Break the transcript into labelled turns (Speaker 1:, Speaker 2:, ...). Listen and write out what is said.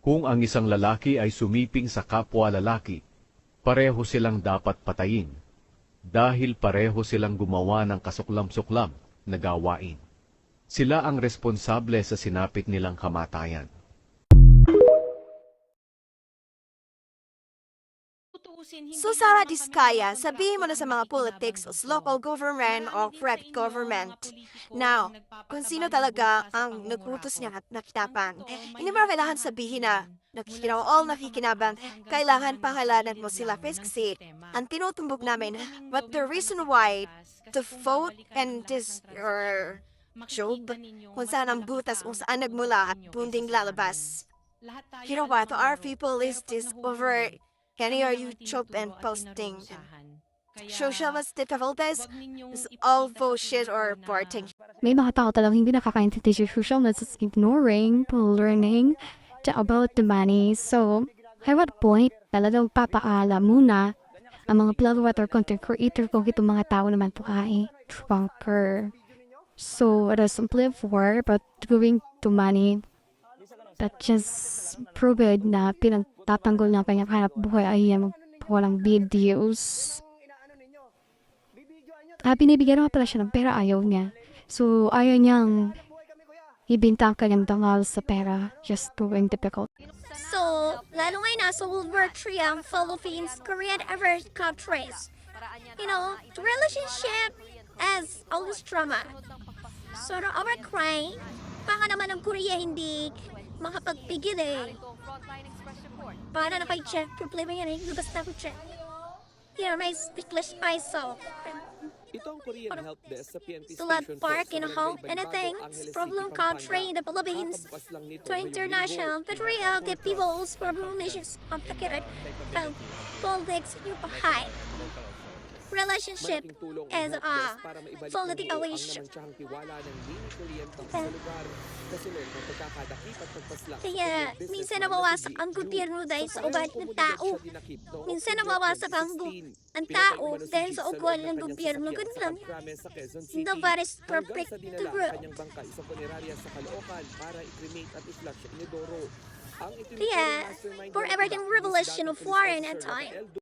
Speaker 1: Kung ang isang lalaki ay sumiping sa kapwa lalaki, pareho silang dapat patayin, dahil pareho silang gumawa ng kasuklam-suklam na gawain. Sila ang responsable sa sinapit nilang kamatayan.
Speaker 2: So Sara Diskaya, sabihin mo na sa mga politics o local government o private government. Now, kung sino talaga ang nagputos niya at nakitapan, hindi mo na kailangan sabihin na nakikinabang, kailangan pangalanan mo sila kasi ang tinutumbog namin, but the reason why to vote and this your job, kung saan ang butas, kung saan nagmula at bunding lalabas. You know what, our people is this over any are YouTube and posting social difficulties is all bullshit or reporting.
Speaker 3: May mga tao talagang hindi nakakaintindi sa social na just ignoring, learning about the money. So, at what point, talagang papaalam muna ang mga vlogger or content creator kung itong mga tao naman po ay drunker. So, it is simply for but going to money that just proved na pinagtatanggol na kanyang hanap buhay ay yung walang videos. Binibigyan naman pala siya ng pera, ayaw niya. So, ayaw niyang ibintang kanyang dangal sa pera, just doing difficult.
Speaker 4: So, lalo ngayon nasa World War III ang Philippines, Korea, and other countries. You know, the relationship as always drama. So, no our crime, baka naman ang Korea hindi makapagpigil eh. Para na kay Jeff, problema yan eh, lubas na ko Jeff. You know, may speechless myself.
Speaker 5: Ito ang Korean help desk sa PNP
Speaker 4: To let
Speaker 5: station
Speaker 4: park
Speaker 5: po
Speaker 4: in
Speaker 5: sa
Speaker 4: home,
Speaker 5: Barangay
Speaker 4: anything,
Speaker 5: Bagbago, Angeles
Speaker 4: problem
Speaker 5: City,
Speaker 4: country in
Speaker 5: Pampanga.
Speaker 4: the Philippines,
Speaker 5: Kakampas lang nito
Speaker 4: to
Speaker 5: ngayong
Speaker 4: international,
Speaker 5: linggo.
Speaker 4: but real, the people's problem issues complicated, and politics, yung pahay. Relationship
Speaker 5: Malaking tulong ang
Speaker 4: is
Speaker 5: help desk para maibalik ng
Speaker 4: political
Speaker 5: buo ang
Speaker 4: issue.
Speaker 5: namansyahang tiwala ng mini kuryente sa lugar. Kasunod ng pagkakadakip at pagpaslak sa
Speaker 4: Kaya,
Speaker 5: business
Speaker 4: minsan
Speaker 5: na
Speaker 4: nawawasak
Speaker 5: nasa
Speaker 4: ang
Speaker 5: GU.
Speaker 4: gobyerno dahil sa ugat ng
Speaker 5: komunidad
Speaker 4: tao.
Speaker 5: siya dinakip noong
Speaker 4: Minsan
Speaker 5: October
Speaker 4: nawawasak ang
Speaker 5: 2016.
Speaker 4: ang
Speaker 5: Pinatay
Speaker 4: tao
Speaker 5: umano si
Speaker 4: dahil
Speaker 5: Jeep
Speaker 4: sa
Speaker 5: loob
Speaker 4: ugat ng
Speaker 5: kanyang
Speaker 4: gobyerno.
Speaker 5: sasakyan
Speaker 4: Ganun
Speaker 5: sa
Speaker 4: lang.
Speaker 5: Camprames sa Quezon City.
Speaker 4: Nobody's
Speaker 5: Hanggang
Speaker 4: perfect
Speaker 5: sa
Speaker 4: to
Speaker 5: dinala ang
Speaker 4: grow.
Speaker 5: kanyang bangkay sa punerarya sa Caloocan para i-cremate at i-flush sa Inodoro. Ang
Speaker 4: Kaya, for everything revelation of war in that time.